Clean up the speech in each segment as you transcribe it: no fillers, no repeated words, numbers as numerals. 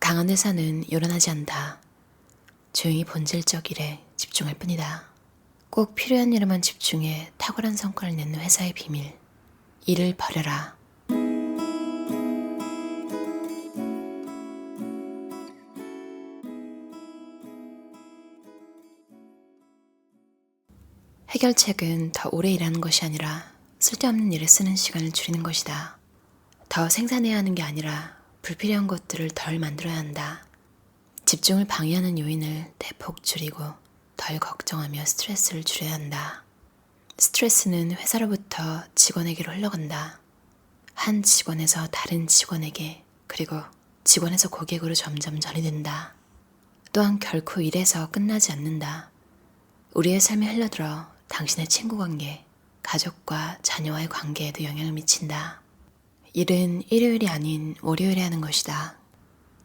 강한 회사는 요란하지 않다. 조용히 본질적 일에 집중할 뿐이다. 꼭 필요한 일에만 집중해 탁월한 성과를 내는 회사의 비밀. 일을 버려라. 해결책은 더 오래 일하는 것이 아니라 쓸데없는 일에 쓰는 시간을 줄이는 것이다. 더 생산해야 하는 게 아니라 불필요한 것들을 덜 만들어야 한다. 집중을 방해하는 요인을 대폭 줄이고 덜 걱정하며 스트레스를 줄여야 한다. 스트레스는 회사로부터 직원에게로 흘러간다. 한 직원에서 다른 직원에게, 그리고 직원에서 고객으로 점점 전이된다. 또한 결코 일에서 끝나지 않는다. 우리의 삶에 흘러들어 당신의 친구 관계, 가족과 자녀와의 관계에도 영향을 미친다. 일은 일요일이 아닌 월요일에 하는 것이다.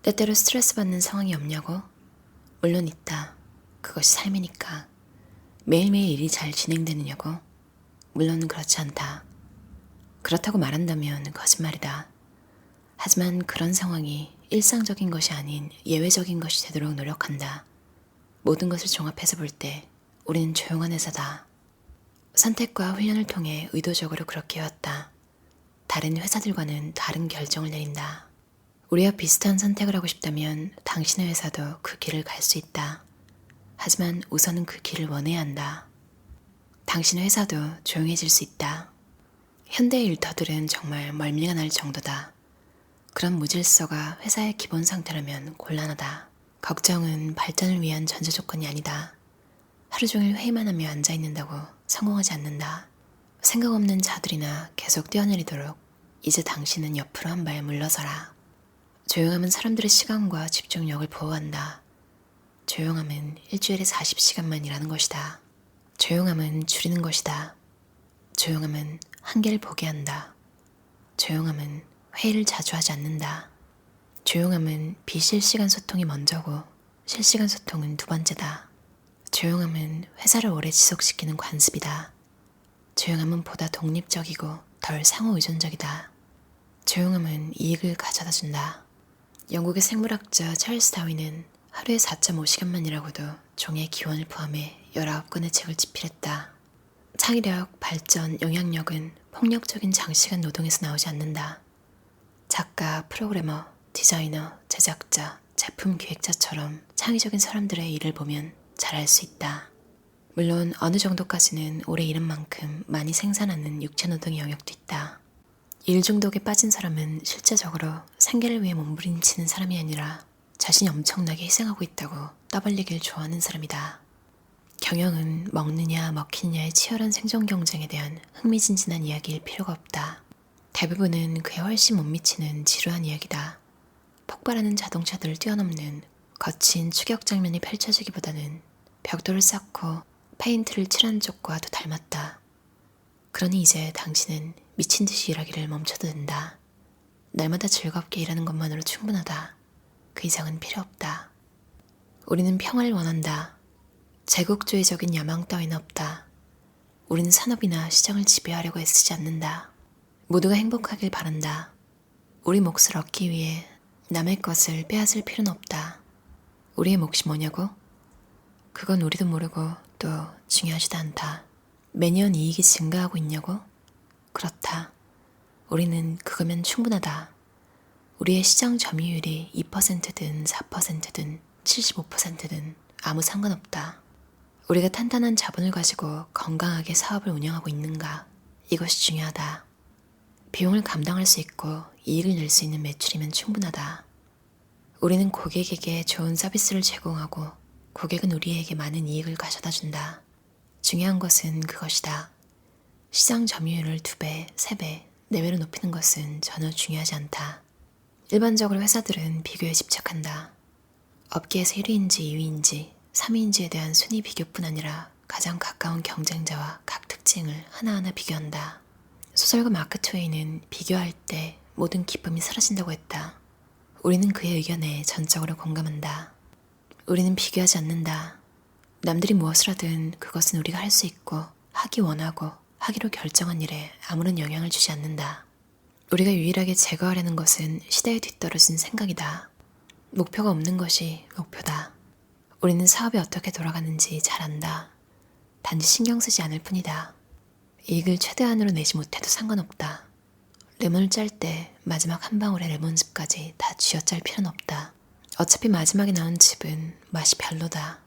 때때로 스트레스 받는 상황이 없냐고? 물론 있다. 그것이 삶이니까. 매일매일 일이 잘 진행되느냐고? 물론 그렇지 않다. 그렇다고 말한다면 거짓말이다. 하지만 그런 상황이 일상적인 것이 아닌 예외적인 것이 되도록 노력한다. 모든 것을 종합해서 볼 때 우리는 조용한 회사다. 선택과 훈련을 통해 의도적으로 그렇게 해왔다. 다른 회사들과는 다른 결정을 내린다. 우리와 비슷한 선택을 하고 싶다면 당신의 회사도 그 길을 갈 수 있다. 하지만 우선은 그 길을 원해야 한다. 당신의 회사도 조용해질 수 있다. 현대의 일터들은 정말 멀미가 날 정도다. 그런 무질서가 회사의 기본 상태라면 곤란하다. 걱정은 발전을 위한 전제 조건이 아니다. 하루 종일 회의만 하며 앉아있는다고 성공하지 않는다. 생각 없는 자들이나 계속 뛰어내리도록 이제 당신은 옆으로 한 발 물러서라. 조용함은 사람들의 시간과 집중력을 보호한다. 조용함은 일주일에 40시간만 일하는 것이다. 조용함은 줄이는 것이다. 조용함은 한계를 보게 한다. 조용함은 회의를 자주 하지 않는다. 조용함은 비실시간 소통이 먼저고 실시간 소통은 두 번째다. 조용함은 회사를 오래 지속시키는 관습이다. 조용함은 보다 독립적이고 덜 상호 의존적이다. 조용함은 이익을 가져다 준다. 영국의 생물학자 찰스 다윈은 하루에 4.5시간만 일하고도 종의 기원을 포함해 19권의 책을 집필했다. 창의력, 발전, 영향력은 폭력적인 장시간 노동에서 나오지 않는다. 작가, 프로그래머, 디자이너, 제작자, 제품 기획자처럼 창의적인 사람들의 일을 보면 잘 알 수 있다. 물론 어느 정도까지는 오래 일한 만큼 많이 생산하는 육체노동의 영역도 있다. 일 중독에 빠진 사람은 실제적으로 생계를 위해 몸부림치는 사람이 아니라 자신이 엄청나게 희생하고 있다고 떠벌리길 좋아하는 사람이다. 경영은 먹느냐 먹히느냐의 치열한 생존 경쟁에 대한 흥미진진한 이야기일 필요가 없다. 대부분은 그에 훨씬 못 미치는 지루한 이야기다. 폭발하는 자동차들을 뛰어넘는 거친 추격 장면이 펼쳐지기보다는 벽돌을 쌓고 페인트를 칠하는 쪽과 더 닮았다. 그러니 이제 당신은 미친 듯이 일하기를 멈춰도 된다. 날마다 즐겁게 일하는 것만으로 충분하다. 그 이상은 필요 없다. 우리는 평화를 원한다. 제국주의적인 야망 따위는 없다. 우리는 산업이나 시장을 지배하려고 애쓰지 않는다. 모두가 행복하길 바란다. 우리 몫을 얻기 위해 남의 것을 빼앗을 필요는 없다. 우리의 몫이 뭐냐고? 그건 우리도 모르고 또 중요하지도 않다. 매년 이익이 증가하고 있냐고? 그렇다. 우리는 그거면 충분하다. 우리의 시장 점유율이 2%든 4%든 75%든 아무 상관없다. 우리가 탄탄한 자본을 가지고 건강하게 사업을 운영하고 있는가? 이것이 중요하다. 비용을 감당할 수 있고 이익을 낼 수 있는 매출이면 충분하다. 우리는 고객에게 좋은 서비스를 제공하고 고객은 우리에게 많은 이익을 가져다 준다. 중요한 것은 그것이다. 시장 점유율을 2배, 3배, 4배로 높이는 것은 전혀 중요하지 않다. 일반적으로 회사들은 비교에 집착한다. 업계에서 1위인지 2위인지 3위인지에 대한 순위 비교뿐 아니라 가장 가까운 경쟁자와 각 특징을 하나하나 비교한다. 소설가 마크 트웨이는 비교할 때 모든 기쁨이 사라진다고 했다. 우리는 그의 의견에 전적으로 공감한다. 우리는 비교하지 않는다. 남들이 무엇을 하든 그것은 우리가 할 수 있고 하기 원하고 하기로 결정한 일에 아무런 영향을 주지 않는다. 우리가 유일하게 제거하려는 것은 시대에 뒤떨어진 생각이다. 목표가 없는 것이 목표다. 우리는 사업이 어떻게 돌아가는지 잘 안다. 단지 신경 쓰지 않을 뿐이다. 이익을 최대한으로 내지 못해도 상관없다. 레몬을 짤 때 마지막 한 방울의 레몬즙까지 다 쥐어짤 필요는 없다. 어차피 마지막에 나온 즙은 맛이 별로다.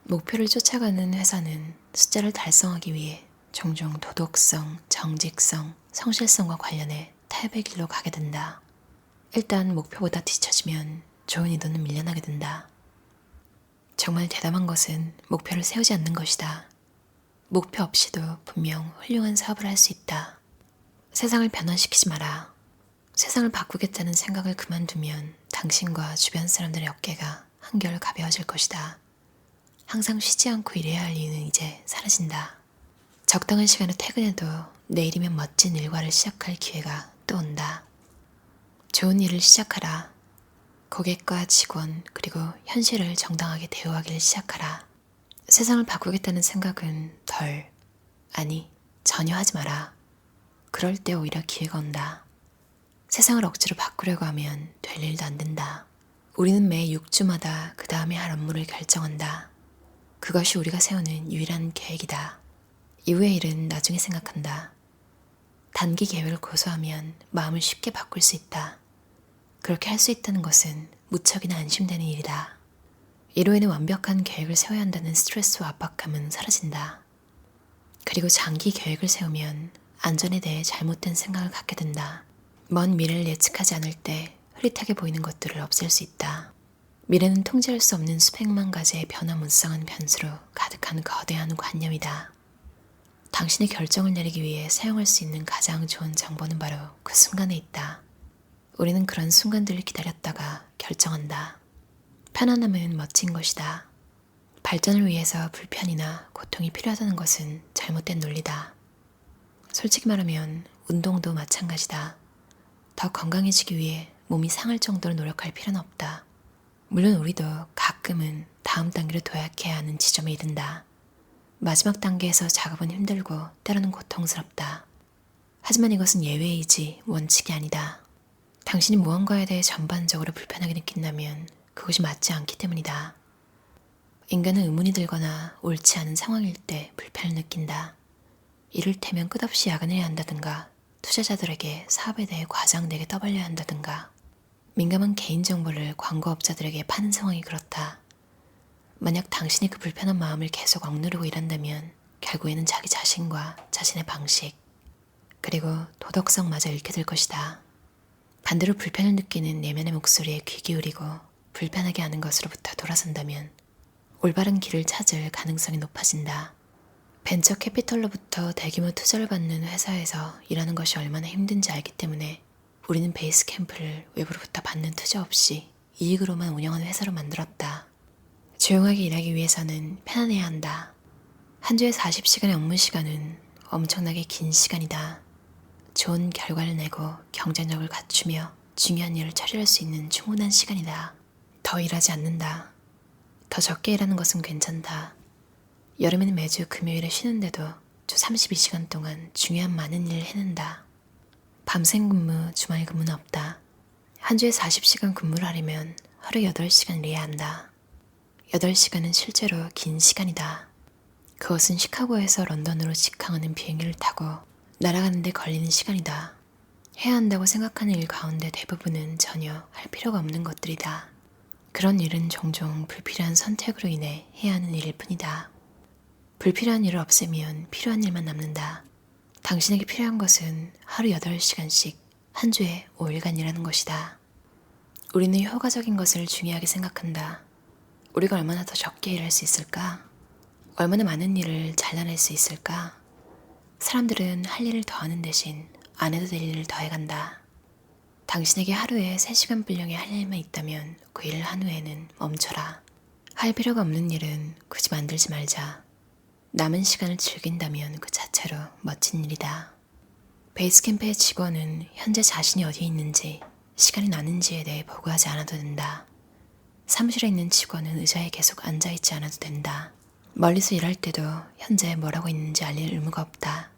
목표를 쫓아가는 회사는 숫자를 달성하기 위해 종종 도덕성, 정직성, 성실성과 관련해 타협의 길로 가게 된다. 일단 목표보다 뒤처지면 좋은 이도는 밀려나게 된다. 정말 대담한 것은 목표를 세우지 않는 것이다. 목표 없이도 분명 훌륭한 사업을 할 수 있다. 세상을 변화시키지 마라. 세상을 바꾸겠다는 생각을 그만두면 당신과 주변 사람들의 어깨가 한결 가벼워질 것이다. 항상 쉬지 않고 일해야 할 이유는 이제 사라진다. 적당한 시간에 퇴근해도 내일이면 멋진 일과를 시작할 기회가 또 온다. 좋은 일을 시작하라. 고객과 직원 그리고 현실을 정당하게 대우하기를 시작하라. 세상을 바꾸겠다는 생각은 전혀 하지 마라. 그럴 때 오히려 기회가 온다. 세상을 억지로 바꾸려고 하면 될 일도 안 된다. 우리는 매 6주마다 그 다음에 할 업무를 결정한다. 그것이 우리가 세우는 유일한 계획이다. 이후의 일은 나중에 생각한다. 단기 계획을 고수하면 마음을 쉽게 바꿀 수 있다. 그렇게 할 수 있다는 것은 무척이나 안심되는 일이다. 이로 인해 완벽한 계획을 세워야 한다는 스트레스와 압박감은 사라진다. 그리고 장기 계획을 세우면 안전에 대해 잘못된 생각을 갖게 된다. 먼 미래를 예측하지 않을 때 흐릿하게 보이는 것들을 없앨 수 있다. 미래는 통제할 수 없는 수백만 가지의 변화무쌍한 변수로 가득한 거대한 관념이다. 당신의 결정을 내리기 위해 사용할 수 있는 가장 좋은 정보는 바로 그 순간에 있다. 우리는 그런 순간들을 기다렸다가 결정한다. 편안함은 멋진 것이다. 발전을 위해서 불편이나 고통이 필요하다는 것은 잘못된 논리다. 솔직히 말하면 운동도 마찬가지다. 더 건강해지기 위해 몸이 상할 정도로 노력할 필요는 없다. 물론 우리도 가끔은 다음 단계로 도약해야 하는 지점에 이른다. 마지막 단계에서 작업은 힘들고 때로는 고통스럽다. 하지만 이것은 예외이지 원칙이 아니다. 당신이 무언가에 대해 전반적으로 불편하게 느낀다면 그것이 맞지 않기 때문이다. 인간은 의문이 들거나 옳지 않은 상황일 때 불편을 느낀다. 이를테면 끝없이 야근을 해야 한다든가 투자자들에게 사업에 대해 과장되게 떠벌려야 한다든가 민감한 개인정보를 광고업자들에게 파는 상황이 그렇다. 만약 당신이 그 불편한 마음을 계속 억누르고 일한다면 결국에는 자기 자신과 자신의 방식 그리고 도덕성마저 잃게 될 것이다. 반대로 불편을 느끼는 내면의 목소리에 귀 기울이고 불편하게 하는 것으로부터 돌아선다면 올바른 길을 찾을 가능성이 높아진다. 벤처 캐피털로부터 대규모 투자를 받는 회사에서 일하는 것이 얼마나 힘든지 알기 때문에 우리는 베이스 캠프를 외부로부터 받는 투자 없이 이익으로만 운영하는 회사로 만들었다. 조용하게 일하기 위해서는 편안해야 한다. 한 주에 40시간의 업무 시간은 엄청나게 긴 시간이다. 좋은 결과를 내고 경쟁력을 갖추며 중요한 일을 처리할 수 있는 충분한 시간이다. 더 일하지 않는다. 더 적게 일하는 것은 괜찮다. 여름에는 매주 금요일에 쉬는데도 주 32시간 동안 중요한 많은 일을 해낸다. 밤샘 근무, 주말 근무는 없다. 한 주에 40시간 근무를 하려면 하루 8시간 일해야 한다. 8시간은 실제로 긴 시간이다. 그것은 시카고에서 런던으로 직항하는 비행기를 타고 날아가는 데 걸리는 시간이다. 해야 한다고 생각하는 일 가운데 대부분은 전혀 할 필요가 없는 것들이다. 그런 일은 종종 불필요한 선택으로 인해 해야 하는 일일 뿐이다. 불필요한 일을 없애면 필요한 일만 남는다. 당신에게 필요한 것은 하루 8시간씩 한 주에 5일간 일하는 것이다. 우리는 효과적인 것을 중요하게 생각한다. 우리가 얼마나 더 적게 일할 수 있을까? 얼마나 많은 일을 잘라낼 수 있을까? 사람들은 할 일을 더하는 대신 안 해도 될 일을 더해간다. 당신에게 하루에 3시간 분량의 할 일만 있다면 그 일을 한 후에는 멈춰라. 할 필요가 없는 일은 굳이 만들지 말자. 남은 시간을 즐긴다면 그 자체로 멋진 일이다. 베이스캠프의 직원은 현재 자신이 어디에 있는지, 시간이 나는지에 대해 보고하지 않아도 된다. 사무실에 있는 직원은 의자에 계속 앉아있지 않아도 된다. 멀리서 일할 때도 현재 뭐라고 있는지 알릴 의무가 없다.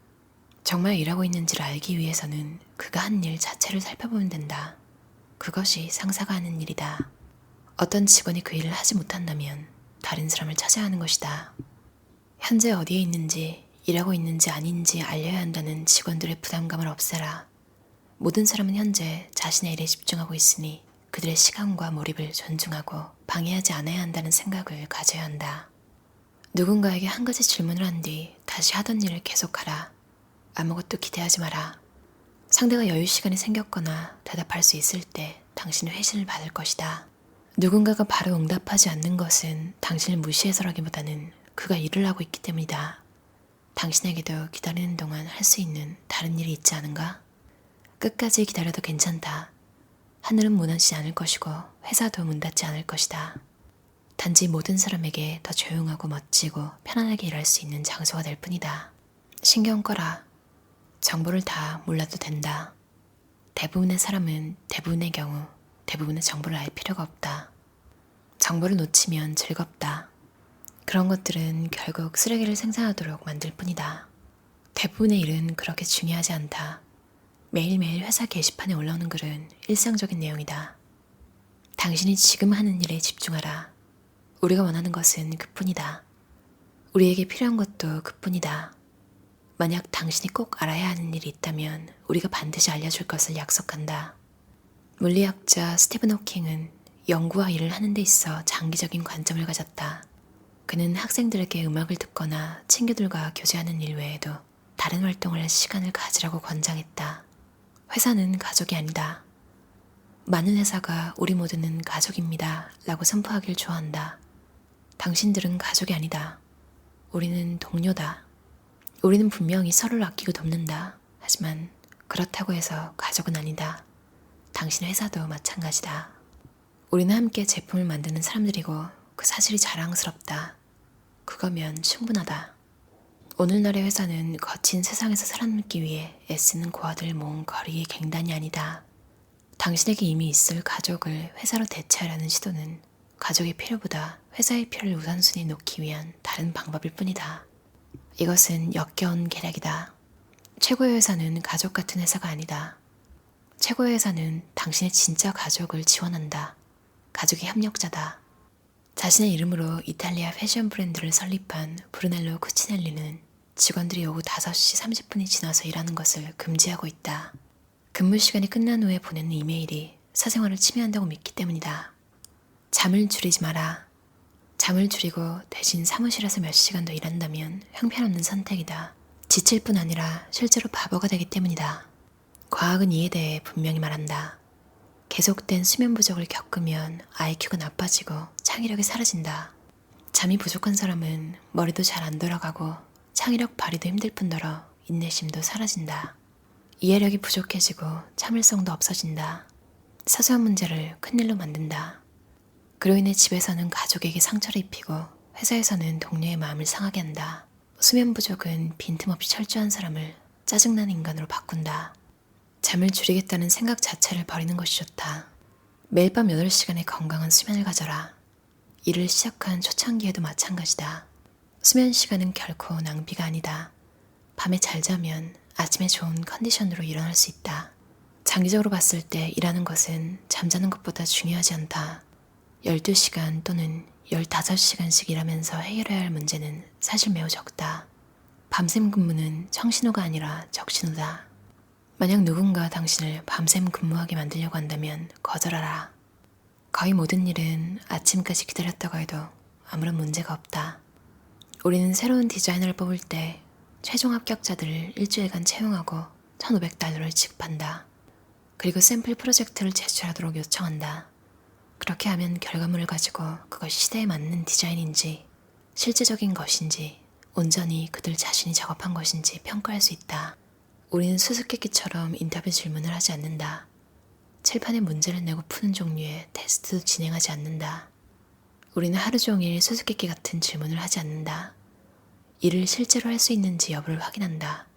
정말 일하고 있는지를 알기 위해서는 그가 한 일 자체를 살펴보면 된다. 그것이 상사가 하는 일이다. 어떤 직원이 그 일을 하지 못한다면 다른 사람을 찾아야 하는 것이다. 현재 어디에 있는지, 일하고 있는지 아닌지 알려야 한다는 직원들의 부담감을 없애라. 모든 사람은 현재 자신의 일에 집중하고 있으니 그들의 시간과 몰입을 존중하고 방해하지 않아야 한다는 생각을 가져야 한다. 누군가에게 한 가지 질문을 한 뒤 다시 하던 일을 계속하라. 아무것도 기대하지 마라. 상대가 여유 시간이 생겼거나 대답할 수 있을 때 당신은 회신을 받을 것이다. 누군가가 바로 응답하지 않는 것은 당신을 무시해서라기보다는 그가 일을 하고 있기 때문이다. 당신에게도 기다리는 동안 할 수 있는 다른 일이 있지 않은가? 끝까지 기다려도 괜찮다. 하늘은 무너지지 않을 것이고 회사도 문 닫지 않을 것이다. 단지 모든 사람에게 더 조용하고 멋지고 편안하게 일할 수 있는 장소가 될 뿐이다. 신경 꺼라. 정보를 다 몰라도 된다. 대부분의 사람은 대부분의 경우 대부분의 정보를 알 필요가 없다. 정보를 놓치면 즐겁다. 그런 것들은 결국 쓰레기를 생산하도록 만들 뿐이다. 대부분의 일은 그렇게 중요하지 않다. 매일매일 회사 게시판에 올라오는 글은 일상적인 내용이다. 당신이 지금 하는 일에 집중하라. 우리가 원하는 것은 그뿐이다. 우리에게 필요한 것도 그뿐이다. 만약 당신이 꼭 알아야 하는 일이 있다면 우리가 반드시 알려줄 것을 약속한다. 물리학자 스티븐 호킹은 연구와 일을 하는 데 있어 장기적인 관점을 가졌다. 그는 학생들에게 음악을 듣거나 친구들과 교제하는 일 외에도 다른 활동을 할 시간을 가지라고 권장했다. 회사는 가족이 아니다. 많은 회사가 우리 모두는 가족입니다 라고 선포하길 좋아한다. 당신들은 가족이 아니다. 우리는 동료다. 우리는 분명히 서로를 아끼고 돕는다. 하지만 그렇다고 해서 가족은 아니다. 당신의 회사도 마찬가지다. 우리는 함께 제품을 만드는 사람들이고 그 사실이 자랑스럽다. 그거면 충분하다. 오늘날의 회사는 거친 세상에서 살아남기 위해 애쓰는 고아들 모은 거리의 갱단이 아니다. 당신에게 이미 있을 가족을 회사로 대체하려는 시도는 가족의 필요보다 회사의 필요를 우선순위에 놓기 위한 다른 방법일 뿐이다. 이것은 역겨운 계략이다. 최고의 회사는 가족 같은 회사가 아니다. 최고의 회사는 당신의 진짜 가족을 지원한다. 가족의 협력자다. 자신의 이름으로 이탈리아 패션 브랜드를 설립한 브루넬로 쿠치넬리는 직원들이 오후 5시 30분이 지나서 일하는 것을 금지하고 있다. 근무 시간이 끝난 후에 보내는 이메일이 사생활을 침해한다고 믿기 때문이다. 잠을 줄이지 마라. 잠을 줄이고 대신 사무실에서 몇 시간 더 일한다면 형편없는 선택이다. 지칠 뿐 아니라 실제로 바보가 되기 때문이다. 과학은 이에 대해 분명히 말한다. 계속된 수면 부족을 겪으면 IQ가 나빠지고 창의력이 사라진다. 잠이 부족한 사람은 머리도 잘 안 돌아가고 창의력 발휘도 힘들 뿐더러 인내심도 사라진다. 이해력이 부족해지고 참을성도 없어진다. 사소한 문제를 큰일로 만든다. 그로 인해 집에서는 가족에게 상처를 입히고 회사에서는 동료의 마음을 상하게 한다. 수면 부족은 빈틈없이 철저한 사람을 짜증나는 인간으로 바꾼다. 잠을 줄이겠다는 생각 자체를 버리는 것이 좋다. 매일 밤 8시간의 건강한 수면을 가져라. 일을 시작한 초창기에도 마찬가지다. 수면 시간은 결코 낭비가 아니다. 밤에 잘 자면 아침에 좋은 컨디션으로 일어날 수 있다. 장기적으로 봤을 때 일하는 것은 잠자는 것보다 중요하지 않다. 12시간 또는 15시간씩 일하면서 해결해야 할 문제는 사실 매우 적다. 밤샘 근무는 청신호가 아니라 적신호다. 만약 누군가 당신을 밤샘 근무하게 만들려고 한다면 거절하라. 거의 모든 일은 아침까지 기다렸다고 해도 아무런 문제가 없다. 우리는 새로운 디자이너를 뽑을 때 최종 합격자들을 일주일간 채용하고 $1,500를 지급한다. 그리고 샘플 프로젝트를 제출하도록 요청한다. 그렇게 하면 결과물을 가지고 그것이 시대에 맞는 디자인인지 실제적인 것인지 온전히 그들 자신이 작업한 것인지 평가할 수 있다. 우리는 수수께끼처럼 인터뷰 질문을 하지 않는다. 칠판에 문제를 내고 푸는 종류의 테스트도 진행하지 않는다. 우리는 하루 종일 수수께끼 같은 질문을 하지 않는다. 일을 실제로 할 수 있는지 여부를 확인한다.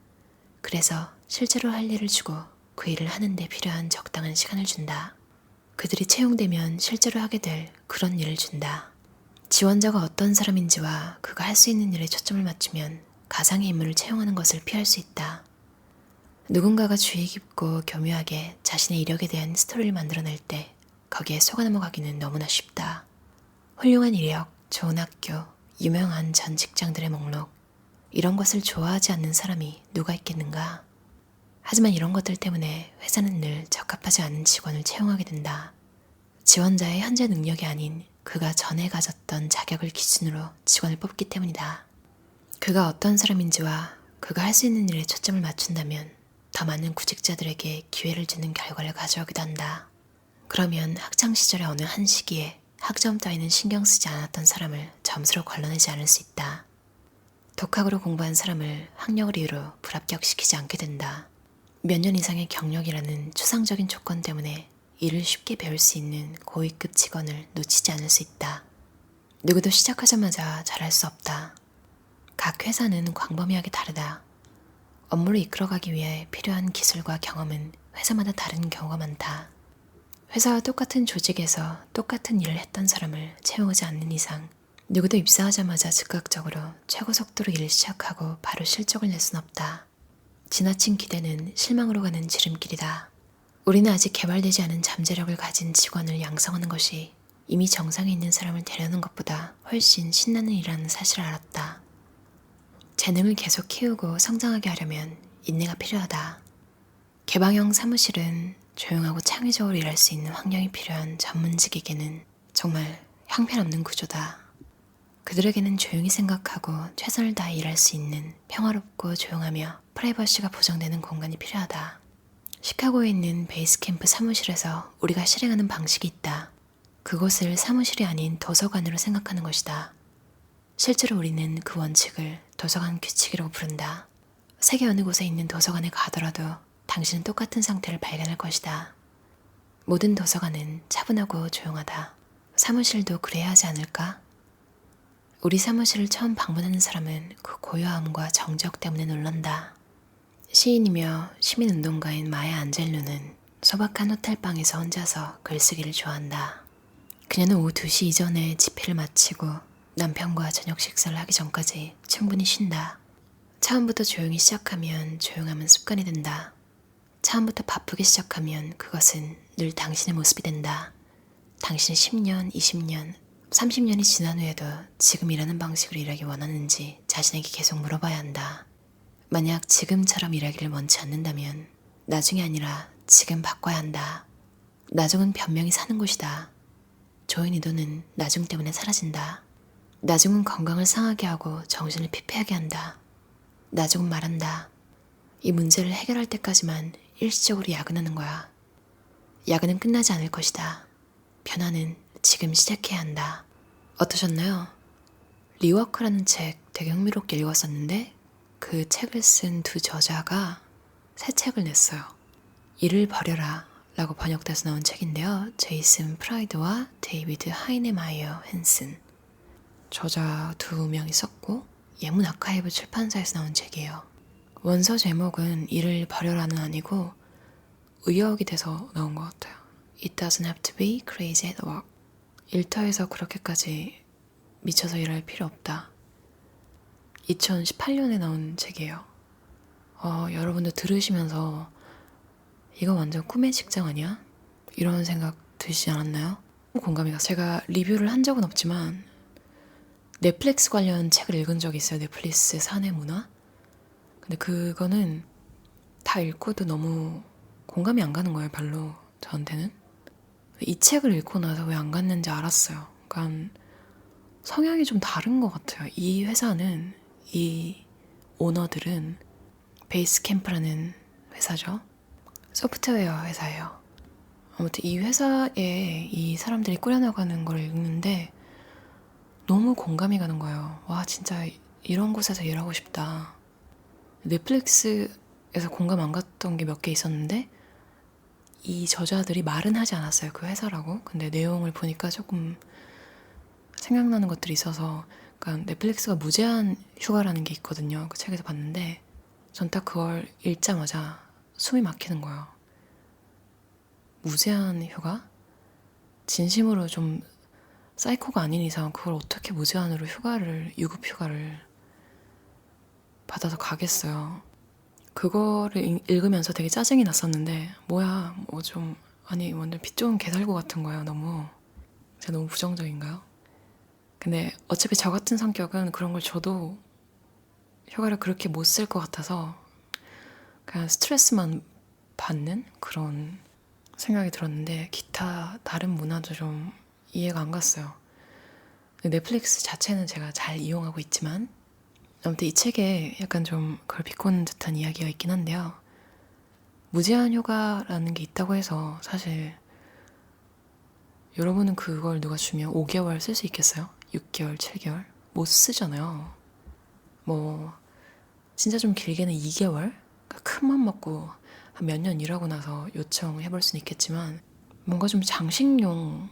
그래서 실제로 할 일을 주고 그 일을 하는 데 필요한 적당한 시간을 준다. 그들이 채용되면 실제로 하게 될 그런 일을 준다. 지원자가 어떤 사람인지와 그가 할 수 있는 일에 초점을 맞추면 가상의 인물을 채용하는 것을 피할 수 있다. 누군가가 주의 깊고 교묘하게 자신의 이력에 대한 스토리를 만들어낼 때 거기에 속아 넘어가기는 너무나 쉽다. 훌륭한 이력, 좋은 학교, 유명한 전 직장들의 목록, 이런 것을 좋아하지 않는 사람이 누가 있겠는가? 하지만 이런 것들 때문에 회사는 늘 적합하지 않은 직원을 채용하게 된다. 지원자의 현재 능력이 아닌 그가 전에 가졌던 자격을 기준으로 직원을 뽑기 때문이다. 그가 어떤 사람인지와 그가 할 수 있는 일에 초점을 맞춘다면 더 많은 구직자들에게 기회를 주는 결과를 가져오기도 한다. 그러면 학창시절의 어느 한 시기에 학점 따위는 신경 쓰지 않았던 사람을 점수로 걸러내지 않을 수 있다. 독학으로 공부한 사람을 학력을 이유로 불합격시키지 않게 된다. 몇 년 이상의 경력이라는 추상적인 조건 때문에 일을 쉽게 배울 수 있는 고위급 직원을 놓치지 않을 수 있다. 누구도 시작하자마자 잘할 수 없다. 각 회사는 광범위하게 다르다. 업무를 이끌어가기 위해 필요한 기술과 경험은 회사마다 다른 경우가 많다. 회사와 똑같은 조직에서 똑같은 일을 했던 사람을 채용하지 않는 이상 누구도 입사하자마자 즉각적으로 최고 속도로 일을 시작하고 바로 실적을 낼 순 없다. 지나친 기대는 실망으로 가는 지름길이다. 우리는 아직 개발되지 않은 잠재력을 가진 직원을 양성하는 것이 이미 정상에 있는 사람을 데려오는 것보다 훨씬 신나는 일이라는 사실을 알았다. 재능을 계속 키우고 성장하게 하려면 인내가 필요하다. 개방형 사무실은 조용하고 창의적으로 일할 수 있는 환경이 필요한 전문직에게는 정말 형편없는 구조다. 그들에게는 조용히 생각하고 최선을 다해 일할 수 있는 평화롭고 조용하며 프라이버시가 보장되는 공간이 필요하다. 시카고에 있는 베이스캠프 사무실에서 우리가 실행하는 방식이 있다. 그곳을 사무실이 아닌 도서관으로 생각하는 것이다. 실제로 우리는 그 원칙을 도서관 규칙이라고 부른다. 세계 어느 곳에 있는 도서관에 가더라도 당신은 똑같은 상태를 발견할 것이다. 모든 도서관은 차분하고 조용하다. 사무실도 그래야 하지 않을까? 우리 사무실을 처음 방문하는 사람은 그 고요함과 정적 때문에 놀란다. 시인이며 시민운동가인 마야 안젤루는 소박한 호텔방에서 혼자서 글쓰기를 좋아한다. 그녀는 오후 2시 이전에 집회를 마치고 남편과 저녁 식사를 하기 전까지 충분히 쉰다. 처음부터 조용히 시작하면 조용함은 습관이 된다. 처음부터 바쁘게 시작하면 그것은 늘 당신의 모습이 된다. 당신이 10년, 20년, 30년이 지난 후에도 지금 일하는 방식으로 일하기 원하는지 자신에게 계속 물어봐야 한다. 만약 지금처럼 일하기를 원치 않는다면 나중이 아니라 지금 바꿔야 한다. 나중은 변명이 사는 곳이다. 조인이도는 나중 때문에 사라진다. 나중은 건강을 상하게 하고 정신을 피폐하게 한다. 나중은 말한다. 이 문제를 해결할 때까지만 일시적으로 야근하는 거야. 야근은 끝나지 않을 것이다. 변화는 지금 시작해야 한다. 어떠셨나요? 리워크라는 책 되게 흥미롭게 읽었었는데 그 책을 쓴 두 저자가 새 책을 냈어요. 일을 버려라 라고 번역돼서 나온 책인데요. 제이슨 프라이드와 데이비드 하이네마이어 헨슨 저자 두 명이 썼고 예문 아카이브 출판사에서 나온 책이에요. 원서 제목은 일을 버려라는 아니고 의역이 돼서 나온 것 같아요. It doesn't have to be crazy at work. 일터에서 그렇게까지 미쳐서 일할 필요 없다. 2018년에 나온 책이에요. 여러분들 들으시면서 이거 완전 꿈의 직장 아니야? 이런 생각 드시지 않았나요? 공감이 가서 제가 리뷰를 한 적은 없지만 넷플릭스 관련 책을 읽은 적이 있어요. 넷플릭스 사내 문화. 근데 그거는 다 읽고도 너무 공감이 안 가는 거예요. 별로 저한테는. 이 책을 읽고 나서 왜 안 갔는지 알았어요. 그러니까 성향이 좀 다른 것 같아요. 이 회사는 이 오너들은 베이스캠프라는 회사죠. 소프트웨어 회사예요. 아무튼 이 회사에 이 사람들이 꾸려나가는 걸 읽는데 너무 공감이 가는 거예요. 와 진짜 이런 곳에서 일하고 싶다. 넷플릭스에서 공감 안 갔던 게 몇 개 있었는데 이 저자들이 말은 하지 않았어요. 그 회사라고. 근데 내용을 보니까 조금 생각나는 것들이 있어서 그러니까 넷플릭스가 무제한 휴가라는 게 있거든요. 그 책에서 봤는데 전 딱 그걸 읽자마자 숨이 막히는 거예요. 무제한 휴가? 진심으로 좀 사이코가 아닌 이상 그걸 어떻게 무제한으로 유급 휴가를 받아서 가겠어요. 그거를 읽으면서 되게 짜증이 났었는데 뭐야 뭐 좀 아니 완전 피 좋은 개살구 같은 거예요. 너무. 제가 너무 부정적인가요? 근데 어차피 저 같은 성격은 그런 걸 줘도 휴가를 그렇게 못 쓸 것 같아서 그냥 스트레스만 받는 그런 생각이 들었는데 기타 다른 문화도 좀 이해가 안 갔어요. 넷플릭스 자체는 제가 잘 이용하고 있지만 아무튼 이 책에 약간 좀 그걸 비꼬는 듯한 이야기가 있긴 한데요. 무제한 휴가라는 게 있다고 해서 사실 여러분은 그걸 누가 주면 5개월 쓸 수 있겠어요? 6개월, 7개월? 못 쓰잖아요. 뭐 진짜 좀 길게는 2개월? 큰 맘 먹고 한 몇 년 일하고 나서 요청해볼 수는 있겠지만 뭔가 좀 장식용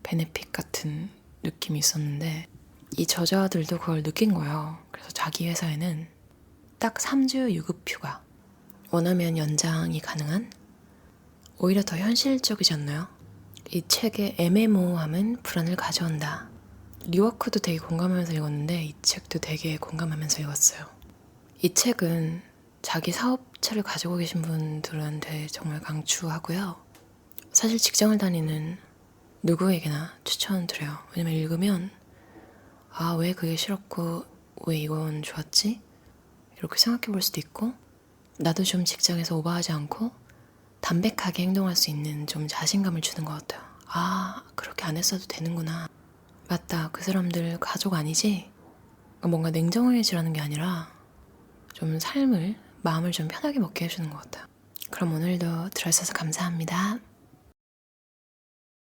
베네핏 같은 느낌이 있었는데 이 저자들도 그걸 느낀 거예요. 그래서 자기 회사에는 딱 3주 유급 휴가, 원하면 연장이 가능한, 오히려 더 현실적이지 않나요? 이 책의 애매모호함은 불안을 가져온다. 리워크도 되게 공감하면서 읽었는데 이 책도 되게 공감하면서 읽었어요. 이 책은 자기 사업체를 가지고 계신 분들한테 정말 강추하고요. 사실 직장을 다니는 누구에게나 추천드려요. 왜냐면 읽으면 아, 왜 그게 싫었고 왜 이건 좋았지? 이렇게 생각해 볼 수도 있고 나도 좀 직장에서 오버하지 않고 담백하게 행동할 수 있는 좀 자신감을 주는 것 같아요. 아, 그렇게 안 했어도 되는구나. 맞다, 그 사람들 가족 아니지? 뭔가 냉정해지라는 게 아니라 좀 삶을, 마음을 좀 편하게 먹게 해주는 것 같아요. 그럼 오늘도 들어주셔서 감사합니다.